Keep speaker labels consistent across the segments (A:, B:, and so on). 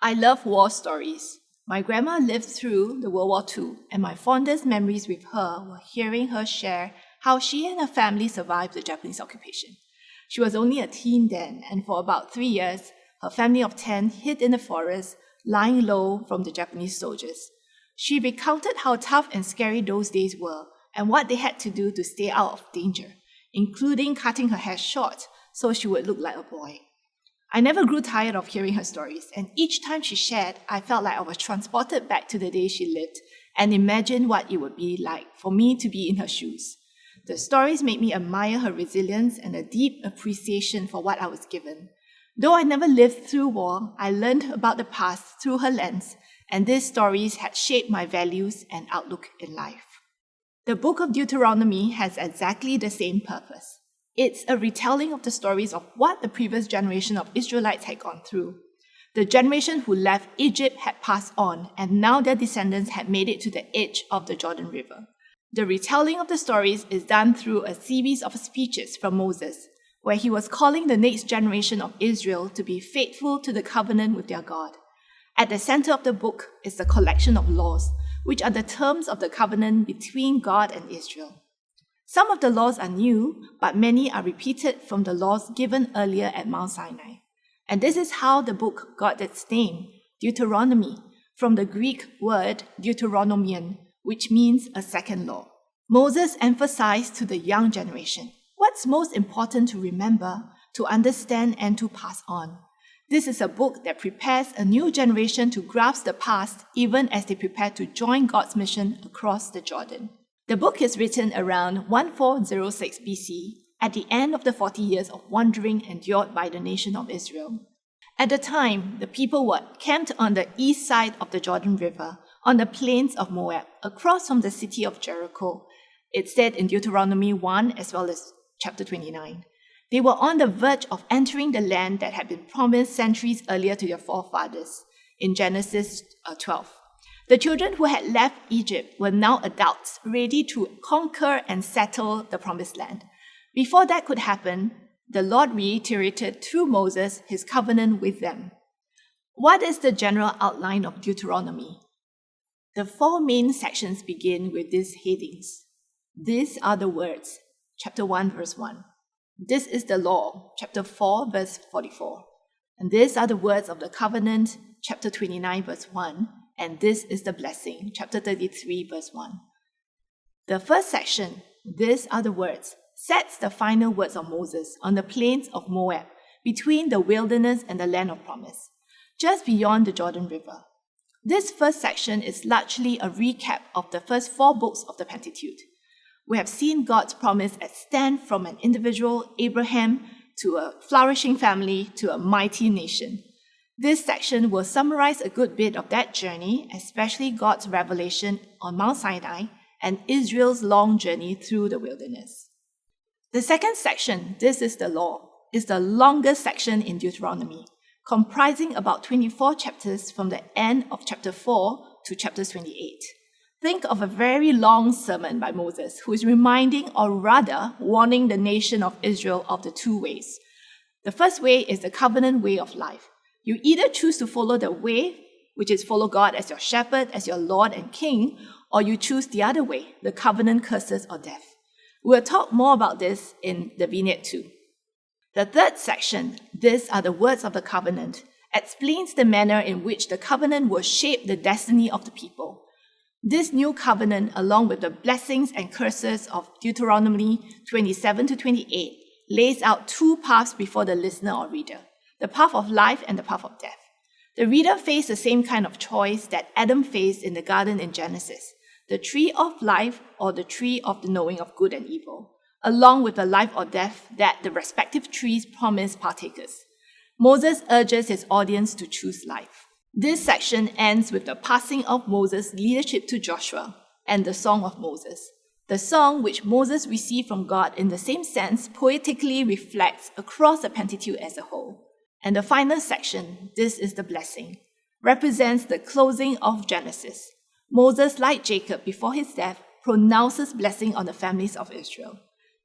A: I love war stories. My grandma lived through the World War II, and my fondest memories with her were hearing her share how she and her family survived the Japanese occupation. She was only a teen then, and for about 3 years, her family of 10 hid in the forest, lying low from the Japanese soldiers. She recounted how tough and scary those days were, and what they had to do to stay out of danger, including cutting her hair short so she would look like a boy. I never grew tired of hearing her stories, and each time she shared, I felt like I was transported back to the day she lived and imagined what it would be like for me to be in her shoes. The stories made me admire her resilience and a deep appreciation for what I was given. Though I never lived through war, I learned about the past through her lens, and these stories had shaped my values and outlook in life. The book of Deuteronomy has exactly the same purpose. It's a retelling of the stories of what the previous generation of Israelites had gone through. The generation who left Egypt had passed on, and now their descendants had made it to the edge of the Jordan River. The retelling of the stories is done through a series of speeches from Moses, where he was calling the next generation of Israel to be faithful to the covenant with their God. At the center of the book is the collection of laws, which are the terms of the covenant between God and Israel. Some of the laws are new, but many are repeated from the laws given earlier at Mount Sinai. And this is how the book got its name, Deuteronomy, from the Greek word Deuteronomion, which means a second law. Moses emphasized to the young generation what's most important to remember, to understand, and to pass on. This is a book that prepares a new generation to grasp the past even as they prepare to join God's mission across the Jordan. The book is written around 1406 BC, at the end of the 40 years of wandering endured by the nation of Israel. At the time, the people were camped on the east side of the Jordan River, on the plains of Moab, across from the city of Jericho. It's said in Deuteronomy 1 as well as chapter 29. They were on the verge of entering the land that had been promised centuries earlier to their forefathers, in Genesis 12. The children who had left Egypt were now adults, ready to conquer and settle the promised land. Before that could happen, the Lord reiterated through Moses his covenant with them. What is the general outline of Deuteronomy? The 4 main sections begin with these headings. These are the words, chapter 1, verse 1. This is the law, chapter 4, verse 44. And these are the words of the covenant, chapter 29, verse 1. And this is the blessing, chapter 33, verse 1. The first section, these are the words, sets the final words of Moses on the plains of Moab, between the wilderness and the land of promise, just beyond the Jordan River. This first section is largely a recap of the first 4 books of the Pentateuch. We have seen God's promise extend from an individual, Abraham, to a flourishing family, to a mighty nation. This section will summarize a good bit of that journey, especially God's revelation on Mount Sinai and Israel's long journey through the wilderness. The second section, this is the law, is the longest section in Deuteronomy, comprising about 24 chapters from the end of chapter 4 to chapter 28. Think of a very long sermon by Moses, who is reminding, or rather warning, the nation of Israel of the 2 ways. The first way is the covenant way of life. You either choose to follow the way, which is follow God as your shepherd, as your Lord and King, or you choose the other way, the covenant curses or death. We'll talk more about this in the vignette too. The third section, these are the words of the covenant, explains the manner in which the covenant will shape the destiny of the people. This new covenant, along with the blessings and curses of Deuteronomy 27 to 28, lays out 2 paths before the listener or reader. The path of life and the path of death. The reader faced the same kind of choice that Adam faced in the garden in Genesis, the tree of life or the tree of the knowing of good and evil, along with the life or death that the respective trees promise partakers. Moses urges his audience to choose life. This section ends with the passing of Moses' leadership to Joshua and the Song of Moses. The song which Moses received from God in the same sense poetically reflects across the Pentateuch as a whole. And the final section, this is the blessing, represents the closing of Genesis. Moses, like Jacob before his death, pronounces blessing on the families of Israel.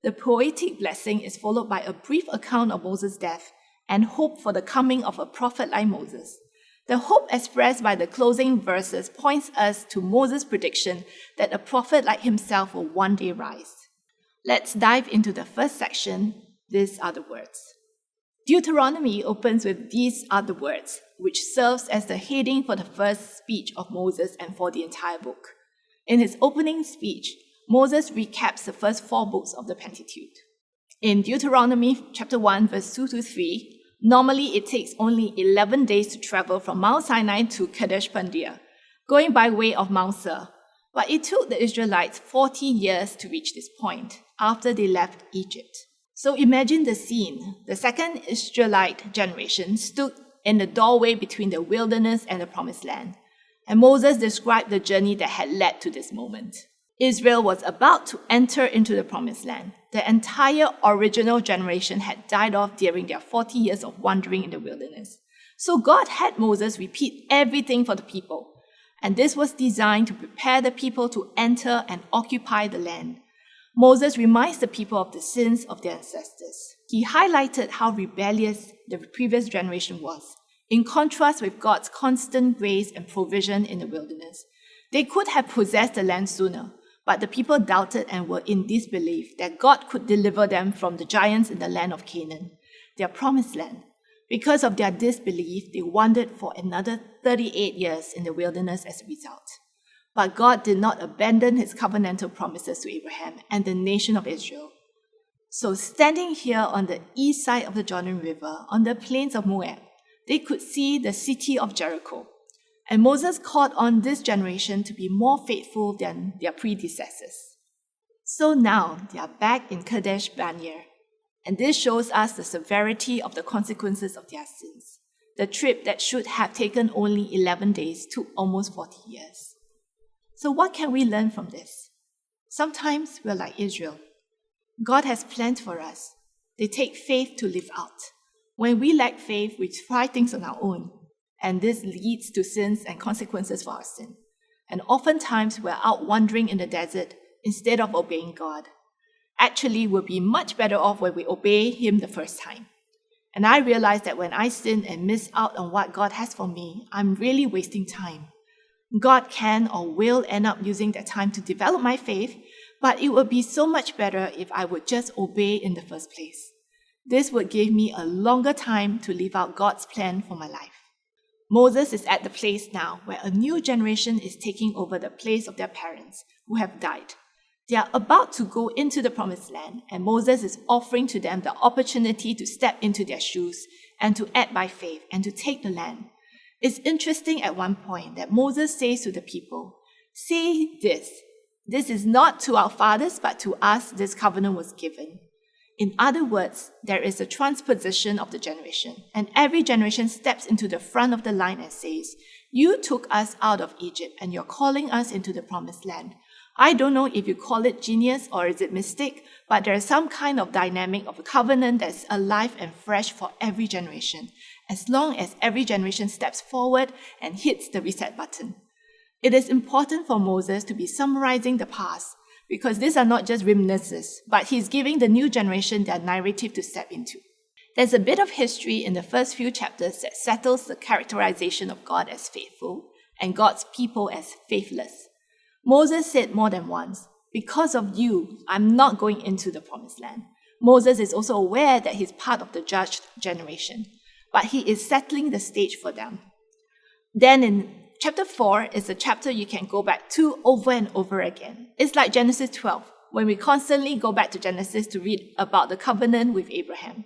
A: The poetic blessing is followed by a brief account of Moses' death and hope for the coming of a prophet like Moses. The hope expressed by the closing verses points us to Moses' prediction that a prophet like himself will one day rise. Let's dive into the first section. These are the words. Deuteronomy opens with "these are the words," which serves as the heading for the first speech of Moses and for the entire book. In his opening speech, Moses recaps the first 4 books of the Pentateuch. In Deuteronomy chapter 1, verse 2 to 3, normally it takes only 11 days to travel from Mount Sinai to Kadesh Barnea, going by way of Mount Seir. But it took the Israelites 40 years to reach this point after they left Egypt. So imagine the scene. The second Israelite generation stood in the doorway between the wilderness and the promised land. And Moses described the journey that had led to this moment. Israel was about to enter into the promised land. The entire original generation had died off during their 40 years of wandering in the wilderness. So God had Moses repeat everything for the people. And this was designed to prepare the people to enter and occupy the land. Moses reminds the people of the sins of their ancestors. He highlighted how rebellious the previous generation was, in contrast with God's constant grace and provision in the wilderness. They could have possessed the land sooner, but the people doubted and were in disbelief that God could deliver them from the giants in the land of Canaan, their promised land. Because of their disbelief, they wandered for another 38 years in the wilderness as a result. But God did not abandon his covenantal promises to Abraham and the nation of Israel. So standing here on the east side of the Jordan River, on the plains of Moab, they could see the city of Jericho. And Moses called on this generation to be more faithful than their predecessors. So now they are back in Kadesh Barnea. And this shows us the severity of the consequences of their sins. The trip that should have taken only 11 days took almost 40 years. So what can we learn from this? Sometimes we're like Israel. God has plans for us. They take faith to live out. When we lack faith, we try things on our own. And this leads to sins and consequences for our sin. And oftentimes we're out wandering in the desert instead of obeying God. Actually, we'll be much better off when we obey him the first time. And I realize that when I sin and miss out on what God has for me, I'm really wasting time. God can or will end up using that time to develop my faith, but it would be so much better if I would just obey in the first place. This would give me a longer time to live out God's plan for my life. Moses is at the place now where a new generation is taking over the place of their parents who have died. They are about to go into the promised land, and Moses is offering to them the opportunity to step into their shoes and to act by faith and to take the land. It's interesting at one point that Moses says to the people, "Say this, this is not to our fathers, but to us this covenant was given." In other words, there is a transposition of the generation, and every generation steps into the front of the line and says, "You took us out of Egypt, and you're calling us into the promised land." I don't know if you call it genius or is it mystic, but there is some kind of dynamic of a covenant that's alive and fresh for every generation, as long as every generation steps forward and hits the reset button. It is important for Moses to be summarizing the past, because these are not just reminiscences, but he's giving the new generation their narrative to step into. There's a bit of history in the first few chapters that settles the characterization of God as faithful and God's people as faithless. Moses said more than once, "Because of you, I'm not going into the promised land." Moses is also aware that he's part of the judged generation, but he is settling the stage for them. Then in chapter 4 is a chapter you can go back to over and over again. It's like Genesis 12, when we constantly go back to Genesis to read about the covenant with Abraham.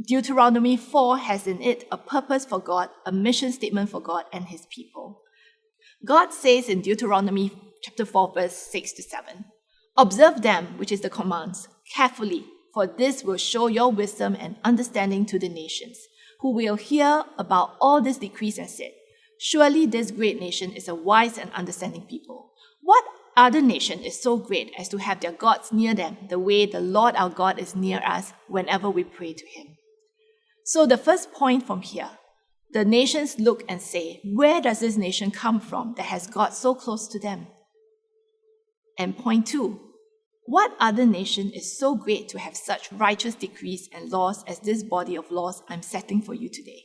A: Deuteronomy 4 has in it a purpose for God, a mission statement for God and his people. God says in Deuteronomy chapter 4, verse 6 to 7, "Observe them," which is the commands, "carefully, for this will show your wisdom and understanding to the nations, who will hear about all these decrees and say, 'Surely this great nation is a wise and understanding people.' What other nation is so great as to have their gods near them, the way the Lord our God is near us whenever we pray to him?" So the first point from here, the nations look and say, where does this nation come from that has God so close to them? And point 2, what other nation is so great to have such righteous decrees and laws as this body of laws I'm setting for you today?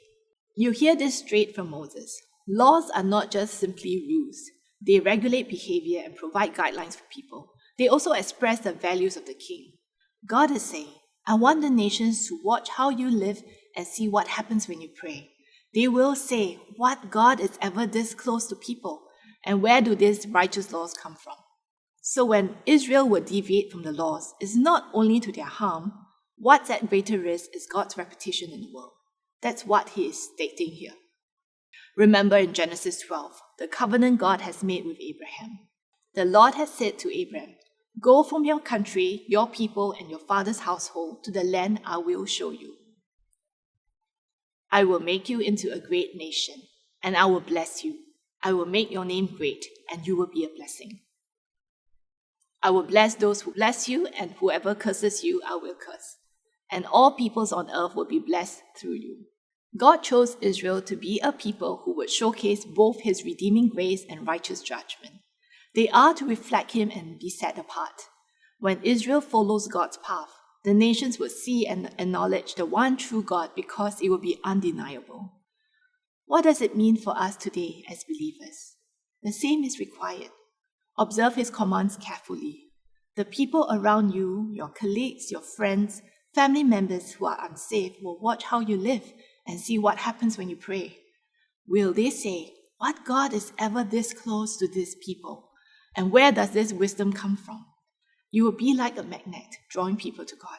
A: You hear this straight from Moses. Laws are not just simply rules. They regulate behavior and provide guidelines for people. They also express the values of the king. God is saying, I want the nations to watch how you live and see what happens when you pray. They will say, what God is ever this close to people? And where do these righteous laws come from? So when Israel would deviate from the laws, it's not only to their harm. What's at greater risk is God's reputation in the world. That's what he is stating here. Remember in Genesis 12, the covenant God has made with Abraham. The Lord has said to Abraham, go from your country, your people, and your father's household to the land I will show you. I will make you into a great nation, and I will bless you. I will make your name great, and you will be a blessing. I will bless those who bless you, and whoever curses you, I will curse. And all peoples on earth will be blessed through you. God chose Israel to be a people who would showcase both his redeeming grace and righteous judgment. They are to reflect him and be set apart. When Israel follows God's path, the nations would see and acknowledge the one true God because it will be undeniable. What does it mean for us today as believers? The same is required. Observe his commands carefully. The people around you, your colleagues, your friends, family members who are unsaved will watch how you live and see what happens when you pray. Will they say, what God is ever this close to these people? And where does this wisdom come from? You will be like a magnet, drawing people to God.